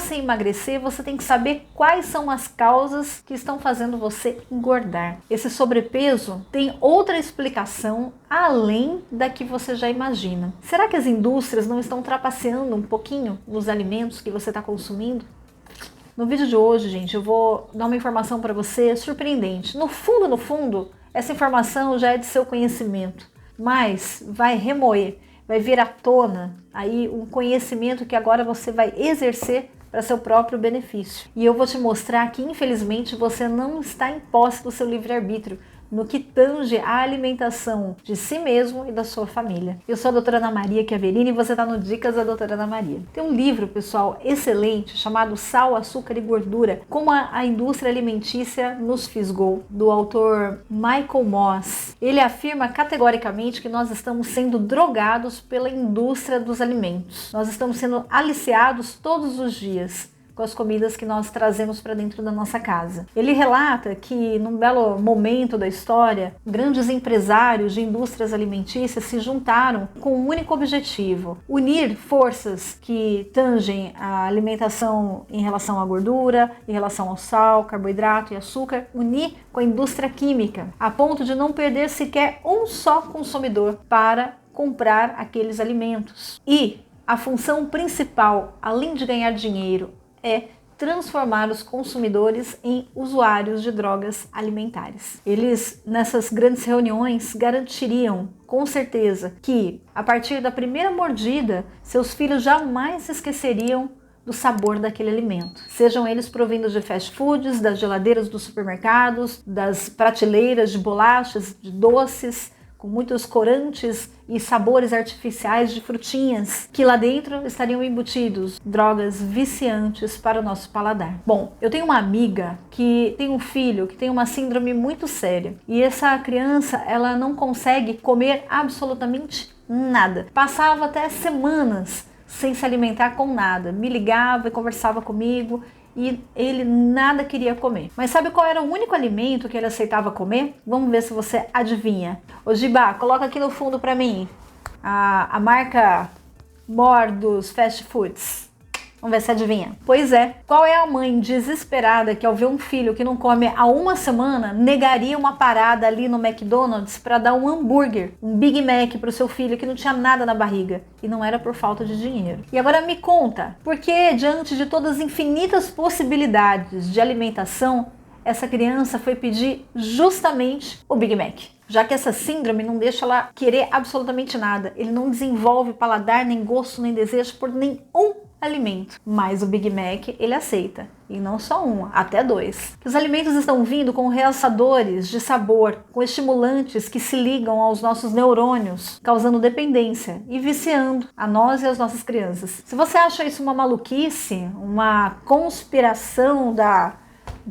você emagrecer, você tem que saber quais são as causas que estão fazendo você engordar. Esse sobrepeso tem outra explicação além da que você já imagina. Será que as indústrias não estão trapaceando um pouquinho nos alimentos que você está consumindo? No vídeo de hoje, gente, eu vou dar uma informação para você surpreendente. No fundo, essa informação já é de seu conhecimento, mas vai remoer, vai vir à tona aí um conhecimento que agora você vai exercer para seu próprio benefício. E eu vou te mostrar que, infelizmente, você não está em posse do seu livre-arbítrio no que tange a alimentação de si mesmo e da sua família. Eu sou a doutora Ana Maria Chiaverini e você está no Dicas da Doutora Ana Maria. Tem um livro, pessoal, excelente, chamado Sal, Açúcar e Gordura, como a indústria alimentícia nos fisgou, do autor Michael Moss. Ele afirma categoricamente que nós estamos sendo drogados pela indústria dos alimentos. Nós estamos sendo aliciados todos os dias com as comidas que nós trazemos para dentro da nossa casa. Ele relata que, num belo momento da história, grandes empresários de indústrias alimentícias se juntaram com um único objetivo: unir forças que tangem a alimentação em relação à gordura, em relação ao sal, carboidrato e açúcar, unir com a indústria química, a ponto de não perder sequer um só consumidor para comprar aqueles alimentos. E a função principal, além de ganhar dinheiro, é transformar os consumidores em usuários de drogas alimentares. Eles, nessas grandes reuniões, garantiriam com certeza que, a partir da primeira mordida, seus filhos jamais se esqueceriam do sabor daquele alimento. Sejam eles provindos de fast foods, das geladeiras dos supermercados, das prateleiras de bolachas, de doces, com muitos corantes e sabores artificiais de frutinhas, que lá dentro estariam embutidos drogas viciantes para o nosso paladar. Bom, eu tenho uma amiga que tem um filho que tem uma síndrome muito séria, e essa criança, ela não consegue comer absolutamente nada. Passava até semanas sem se alimentar com nada, me ligava e conversava comigo, e ele nada queria comer. Mas sabe qual era o único alimento que ele aceitava comer? Vamos ver se você adivinha. Ô Giba, coloca aqui no fundo pra mim a marca More dos fast foods. Vamos ver se adivinha. Pois é, qual é a mãe desesperada que, ao ver um filho que não come há uma semana, negaria uma parada ali no McDonald's para dar um hambúrguer, um Big Mac para o seu filho que não tinha nada na barriga? E não era por falta de dinheiro. E agora me conta, por que, diante de todas as infinitas possibilidades de alimentação, essa criança foi pedir justamente o Big Mac? Já que essa síndrome não deixa ela querer absolutamente nada. Ele não desenvolve paladar, nem gosto, nem desejo por nenhum alimento. Mas o Big Mac ele aceita. E não só um, até dois. Os alimentos estão vindo com realçadores de sabor, com estimulantes que se ligam aos nossos neurônios, causando dependência e viciando a nós e as nossas crianças. Se você acha isso uma maluquice, uma conspiração da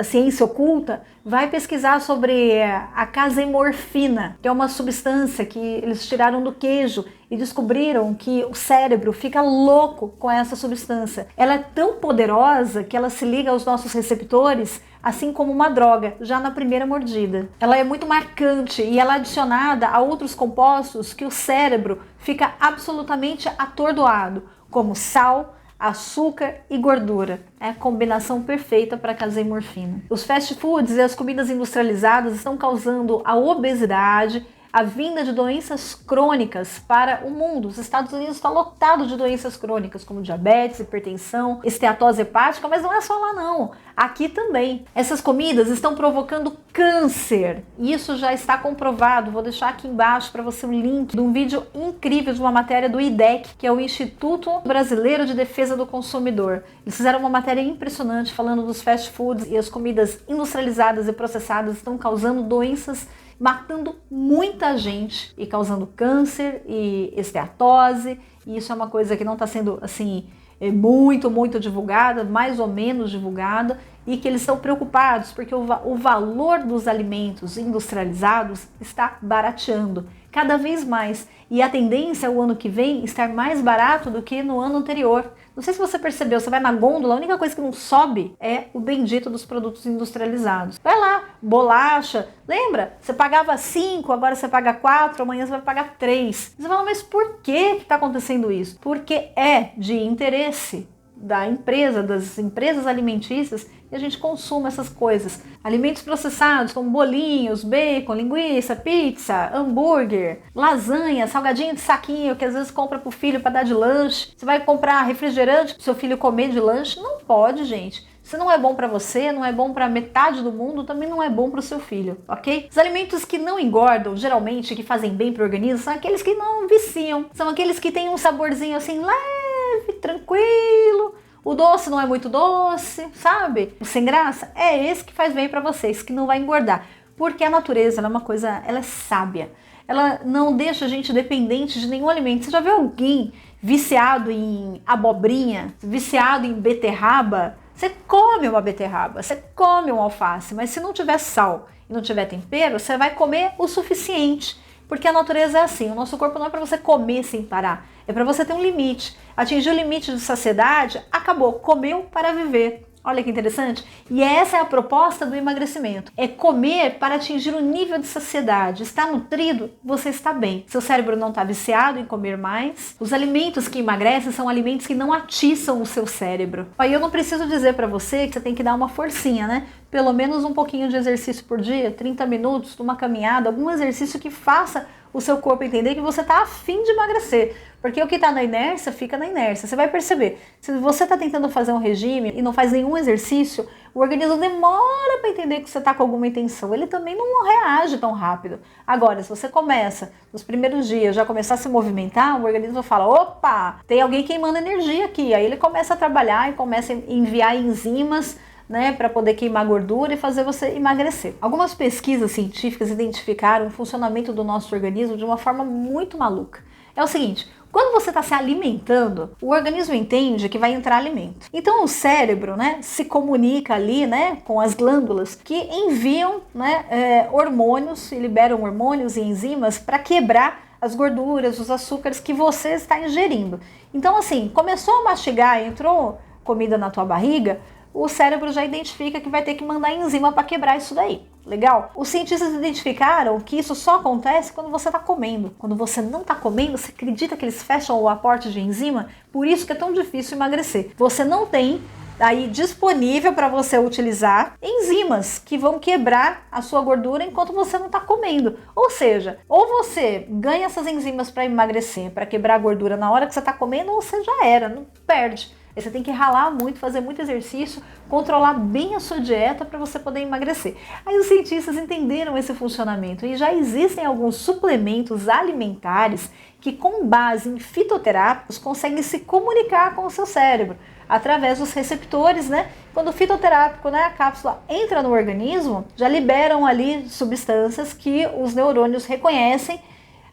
ciência oculta, vai pesquisar sobre a caseimorfina, que é uma substância que eles tiraram do queijo e descobriram que o cérebro fica louco com essa substância. Ela é tão poderosa que ela se liga aos nossos receptores, assim como uma droga, já na primeira mordida. Ela é muito marcante e ela é adicionada a outros compostos que o cérebro fica absolutamente atordoado, como sal, açúcar e gordura. É a combinação perfeita para a caseimorfina. Os fast foods e as comidas industrializadas estão causando a obesidade, a vinda de doenças crônicas para o mundo. Os Estados Unidos está lotado de doenças crônicas, como diabetes, hipertensão, esteatose hepática, mas não é só lá não. Aqui também. Essas comidas estão provocando câncer. E isso já está comprovado. Vou deixar aqui embaixo para você um link de um vídeo incrível de uma matéria do IDEC, que é o Instituto Brasileiro de Defesa do Consumidor. Eles fizeram uma matéria impressionante falando dos fast foods e as comidas industrializadas e processadas estão causando doenças, matando muita gente e causando câncer e esteatose. E isso é uma coisa que não está sendo assim muito divulgada, mais ou menos divulgada, e que eles estão preocupados porque o valor dos alimentos industrializados está barateando cada vez mais, e a tendência é o ano que vem estar mais barato do que no ano anterior. Não sei se você percebeu, você vai na gôndola, a única coisa que não sobe é o bendito dos produtos industrializados. Vai lá, bolacha, lembra? Você pagava 5, agora você paga 4, amanhã você vai pagar 3. Você fala, mas por que está acontecendo isso? Porque é de interesse das empresas alimentícias, e a gente consuma essas coisas. Alimentos processados como bolinhos, bacon, linguiça, pizza, hambúrguer, lasanha, salgadinho de saquinho que às vezes compra pro filho para dar de lanche. Você vai comprar refrigerante pro seu filho comer de lanche? Não pode, gente. Se não é bom para você, não é bom para metade do mundo, também não é bom para o seu filho, ok? Os alimentos que não engordam, geralmente, que fazem bem para o organismo, são aqueles que não viciam. São aqueles que têm um saborzinho assim leve, tranquilo. O doce não é muito doce, sabe? O sem graça é esse que faz bem para vocês, que não vai engordar. Porque a natureza, ela é uma coisa, ela é sábia. Ela não deixa a gente dependente de nenhum alimento. Você já viu alguém viciado em abobrinha, viciado em beterraba? Você come uma beterraba, você come um alface, mas se não tiver sal e não tiver tempero, você vai comer o suficiente. Porque a natureza é assim, o nosso corpo não é para você comer sem parar, é para você ter um limite. Atingir o limite de saciedade, acabou, comeu para viver. Olha que interessante. E essa é a proposta do emagrecimento. É comer para atingir o nível de saciedade. Está nutrido, você está bem. Seu cérebro não está viciado em comer mais. Os alimentos que emagrecem são alimentos que não atiçam o seu cérebro. Aí eu não preciso dizer para você que você tem que dar uma forcinha, né? Pelo menos um pouquinho de exercício por dia, 30 minutos, uma caminhada, algum exercício que faça o seu corpo entender que você está a fim de emagrecer. Porque o que está na inércia, fica na inércia. Você vai perceber, se você está tentando fazer um regime e não faz nenhum exercício, o organismo demora para entender que você está com alguma intenção. Ele também não reage tão rápido. Agora, se você começa, nos primeiros dias, já começar a se movimentar, o organismo fala, opa, tem alguém queimando energia aqui. Aí ele começa a trabalhar e começa a enviar enzimas, né, para poder queimar gordura e fazer você emagrecer. Algumas pesquisas científicas identificaram o funcionamento do nosso organismo de uma forma muito maluca. É o seguinte, quando você está se alimentando, o organismo entende que vai entrar alimento. Então o cérebro, né, se comunica ali, né, com as glândulas que enviam, né, hormônios, e liberam hormônios e enzimas para quebrar as gorduras, os açúcares que você está ingerindo. Então assim, começou a mastigar, entrou comida na tua barriga, o cérebro já identifica que vai ter que mandar enzima para quebrar isso daí. Legal? Os cientistas identificaram que isso só acontece quando você está comendo. Quando você não está comendo, você acredita que eles fecham o aporte de enzima? Por isso que é tão difícil emagrecer. Você não tem aí disponível para você utilizar enzimas que vão quebrar a sua gordura enquanto você não está comendo. Ou seja, ou você ganha essas enzimas para emagrecer, para quebrar a gordura na hora que você está comendo, ou você já era, não perde. Aí você tem que ralar muito, fazer muito exercício, controlar bem a sua dieta para você poder emagrecer. Aí os cientistas entenderam esse funcionamento e já existem alguns suplementos alimentares que, com base em fitoterápicos, conseguem se comunicar com o seu cérebro através dos receptores, né? Quando o fitoterápico, né, a cápsula entra no organismo, já liberam ali substâncias que os neurônios reconhecem.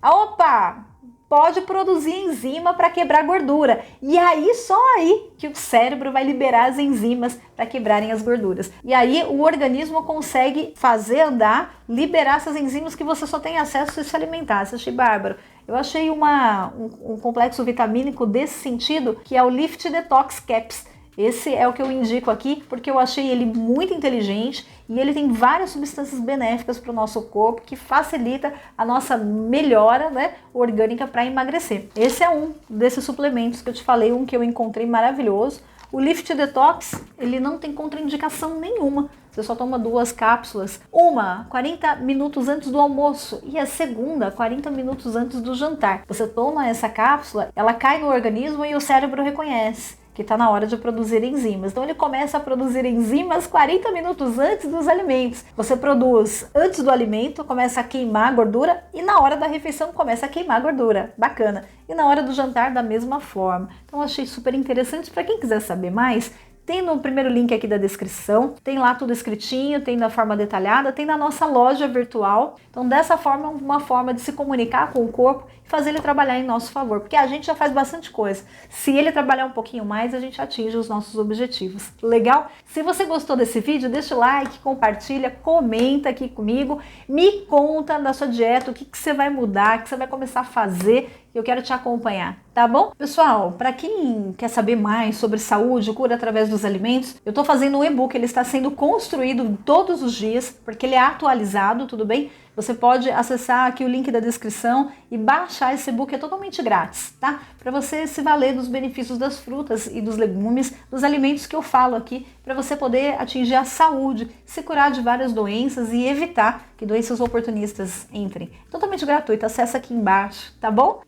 Opa! Pode produzir enzima para quebrar gordura. E aí, só aí que o cérebro vai liberar as enzimas para quebrarem as gorduras. E aí o organismo consegue fazer andar, liberar essas enzimas que você só tem acesso se se alimentar. Você achei bárbaro. Eu achei um complexo vitamínico desse sentido, que é o Lift Detox Caps. Esse é o que eu indico aqui, porque eu achei ele muito inteligente e ele tem várias substâncias benéficas para o nosso corpo que facilita a nossa melhora, né, orgânica para emagrecer. Esse é um desses suplementos que eu te falei, um que eu encontrei maravilhoso. O Lift Detox, ele não tem contraindicação nenhuma. Você só toma 2 cápsulas, uma 40 minutos antes do almoço e a segunda 40 minutos antes do jantar. Você toma essa cápsula, ela cai no organismo e o cérebro reconhece que está na hora de produzir enzimas. Então ele começa a produzir enzimas 40 minutos antes dos alimentos. Você produz antes do alimento, começa a queimar a gordura e na hora da refeição começa a queimar a gordura. Bacana. E na hora do jantar da mesma forma. Então achei super interessante. Para quem quiser saber mais, tem no primeiro link aqui da descrição, tem lá tudo escritinho, tem da forma detalhada, tem na nossa loja virtual. Então dessa forma, uma forma de se comunicar com o corpo e fazer ele trabalhar em nosso favor, porque a gente já faz bastante coisa. Se ele trabalhar um pouquinho mais, a gente atinge os nossos objetivos. Legal? Se você gostou desse vídeo, deixa o like, compartilha, comenta aqui comigo, me conta da sua dieta, o que você vai mudar, o que você vai começar a fazer. Eu quero te acompanhar, tá bom? Pessoal, para quem quer saber mais sobre saúde, cura através dos alimentos, eu tô fazendo um e-book, ele está sendo construído todos os dias, porque ele é atualizado, tudo bem? Você pode acessar aqui o link da descrição e baixar esse e-book, é totalmente grátis, tá? Para você se valer dos benefícios das frutas e dos legumes, dos alimentos que eu falo aqui, para você poder atingir a saúde, se curar de várias doenças e evitar que doenças oportunistas entrem. Totalmente gratuito, acessa aqui embaixo, tá bom?